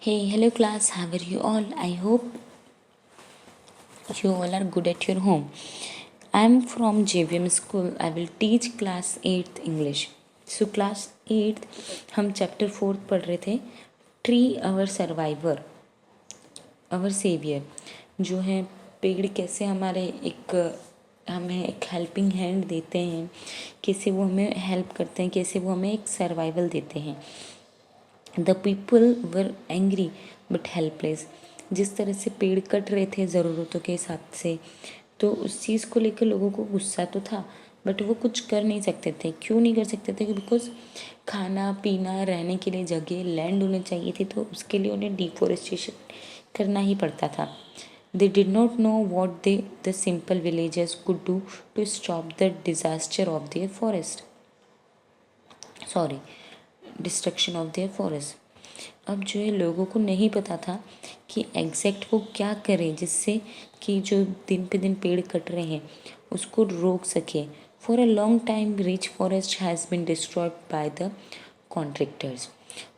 Hey, hello class, how are you all? I hope you all are good at your home. I am from JVM school. I will teach class 8th English. So class 8th हम chapter 4 पढ़ रहे थे tree our survivor our saviour जो है पेड़ कैसे हमें एक हेल्पिंग हैंड देते हैं, कैसे वो हमें हेल्प करते हैं, कैसे वो हमें एक सर्वाइवल देते हैं। The people were angry but helpless. जिस तरह से पेड़ कट रहे थे ज़रूरतों के हिसाब से, तो उस चीज़ को लेकर लोगों को गुस्सा तो था, बट वो कुछ कर नहीं सकते थे। क्यों नहीं कर सकते थे? बिकॉज खाना पीना रहने के लिए जगह लैंड होनी चाहिए थी, तो उसके लिए उन्हें डिफोरेस्टेशन करना ही पड़ता था। They did not know what the simple villagers could do to stop the disaster of their forest, sorry destruction of their forest. अब जो है लोगों को नहीं पता था कि एग्जैक्ट वो क्या करें जिससे कि जो दिन पे दिन पेड़ कट रहे हैं उसको रोक सके। For a long time rich forest has been destroyed by the contractors.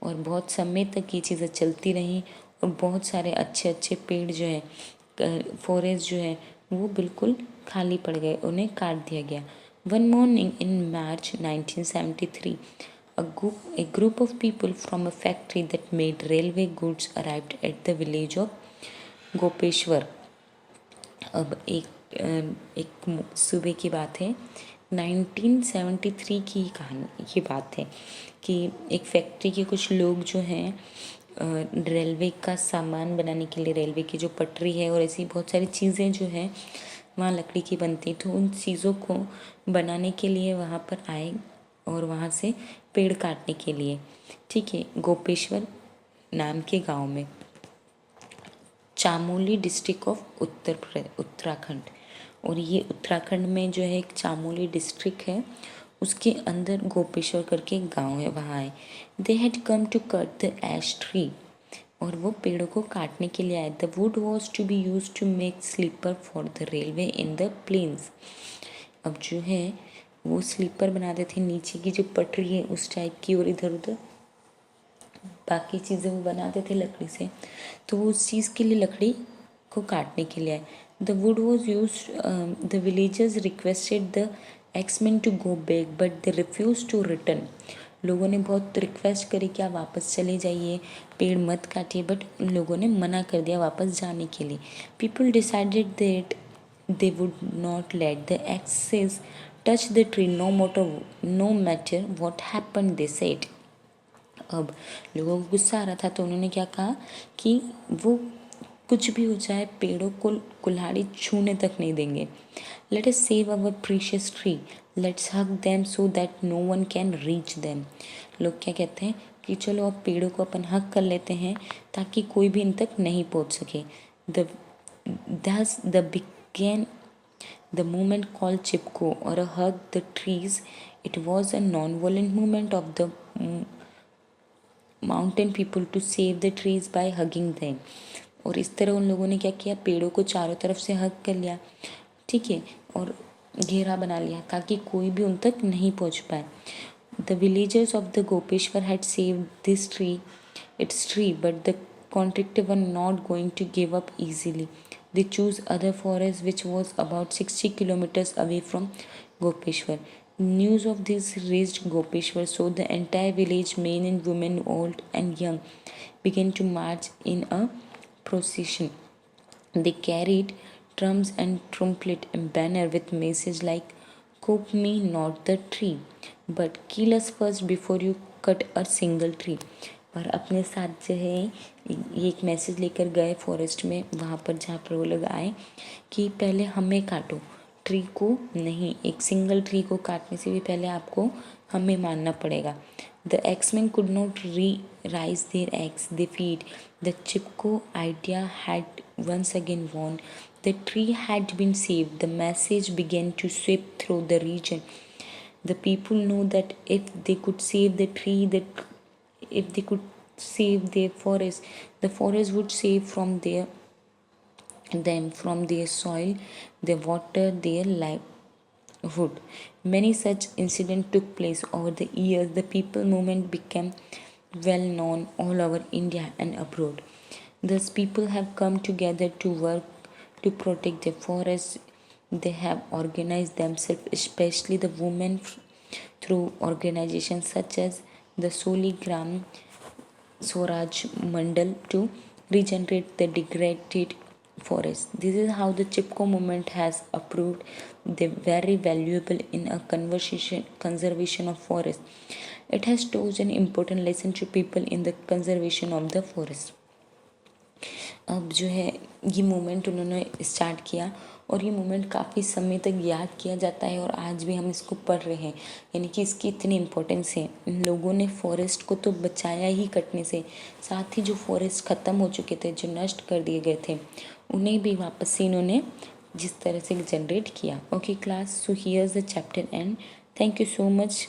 और बहुत समय तक ये चीज़ें चलती रहीं और बहुत सारे अच्छे अच्छे पेड़ जो है फॉरेस्ट जो है वो बिल्कुल खाली पड़ गए, उन्हें काट दिया गया। One morning in March 1973 a group of people from a factory that made railway goods arrived at the village of Gopeshwar. अब एक सुबह की बात है, 1973 की कहानी की बात है कि एक फैक्ट्री के कुछ लोग जो हैं रेलवे का सामान बनाने के लिए, रेलवे की जो पटरी है और ऐसी बहुत सारी चीज़ें जो हैं वहाँ लकड़ी की बनती, तो उन चीज़ों को बनाने के लिए वहाँ पर आए और वहाँ से पेड़ काटने के लिए। ठीक है, गोपेश्वर नाम के गांव में, चामोली डिस्ट्रिक्ट ऑफ उत्तराखंड। और ये उत्तराखंड में जो है एक चामोली डिस्ट्रिक्ट है, उसके अंदर गोपेश्वर करके एक गाँव है, वहाँ आए। They had come to cut the ash tree. और वो पेड़ों को काटने के लिए आए। The wood was to be use to make sleeper for the railway in the plains. अब जो है वो स्लीपर बनाते थे, नीचे की जो पटरी है उस टाइप की, और इधर उधर बाकी चीज़ें वो बनाते थे लकड़ी से, तो वो उस चीज़ के लिए लकड़ी को काटने के लिए आए। The wood was use, the villagers requested the axeman to go back but they refuse to return. लोगों ने बहुत रिक्वेस्ट करी कि आप वापस चले जाइए, पेड़ मत काटिए, बट उन लोगों ने मना कर दिया वापस जाने के लिए। People decided that they would not let the axes touch the tree no matter what happened, they said। अब लोगों को गुस्सा आ रहा था, तो उन्होंने क्या कहा कि वो कुछ भी हो जाए पेड़ों को कुल्हाड़ी छूने तक नहीं देंगे। Let us save our precious tree, let's hug them so that no one can reach them. लोग क्या कहते हैं कि चलो अब पेड़ों को अपन हग कर लेते हैं ताकि कोई भी इन तक नहीं पहुंच सके। The began the movement called Chipko or a hug the trees. It was a non-violent movement of the mountain people to save the trees by hugging them। और इस तरह उन लोगों ने क्या किया, पेड़ों को चारों तरफ से हग कर लिया, ठीक है, और घेरा बना लिया ताकि कोई भी उन तक नहीं पहुंच पाए। The villagers of the Gopeshwar had saved this tree its tree, but the contractor were not going to give up easily. They chose other forest which was about 60 kilometers away from Gopeshwar. News of this reached Gopeshwar, so the entire village, men and women, old and young, began to march in a procession. They carried drums and trumpet and banner with message like "Cope me not the tree, but kill us first before you cut a single tree"। और अपने साथ जो है ये एक message लेकर गए forest में, वहाँ पर जहाँ पर वो लोग आए कि पहले हमें काटो, ट्री को नहीं, एक सिंगल ट्री को काटने से भी पहले आपको हमें मानना पड़ेगा। The axeman could not raise their axe they feed the Chipko idea had once again won। The tree had been saved। The message began to sweep through the region। The people know that if they could save the tree, that if they could save their forest, the forest would save them from their soil, their water, their livelihood। Many such incidents took place over the years। The people movement became well known all over India and abroad. Thus, people have come together to work to protect the forests. They have organized themselves, especially the women, through organizations such as the Soligram Swaraj Mandal to regenerate the degraded forest. This is how the Chipko movement has approved the very valuable in a conservation of forest. It has taught an important lesson to people in the conservation of the forest. अब जो है ये movement उन्होंने start किया और ये movement काफ़ी समय तक याद किया जाता है और आज भी हम इसको पढ़ रहे हैं, यानी कि इसकी इतनी इम्पोर्टेंस है। इन लोगों ने फॉरेस्ट को तो बचाया ही कटने से, साथ ही जो फॉरेस्ट ख़त्म हो चुके थे, जो नष्ट कर दिए गए थे, उन्हें भी वापस से इन्होंने जिस तरह से जनरेट किया। Okay class, so here's the chapter and thank you so much.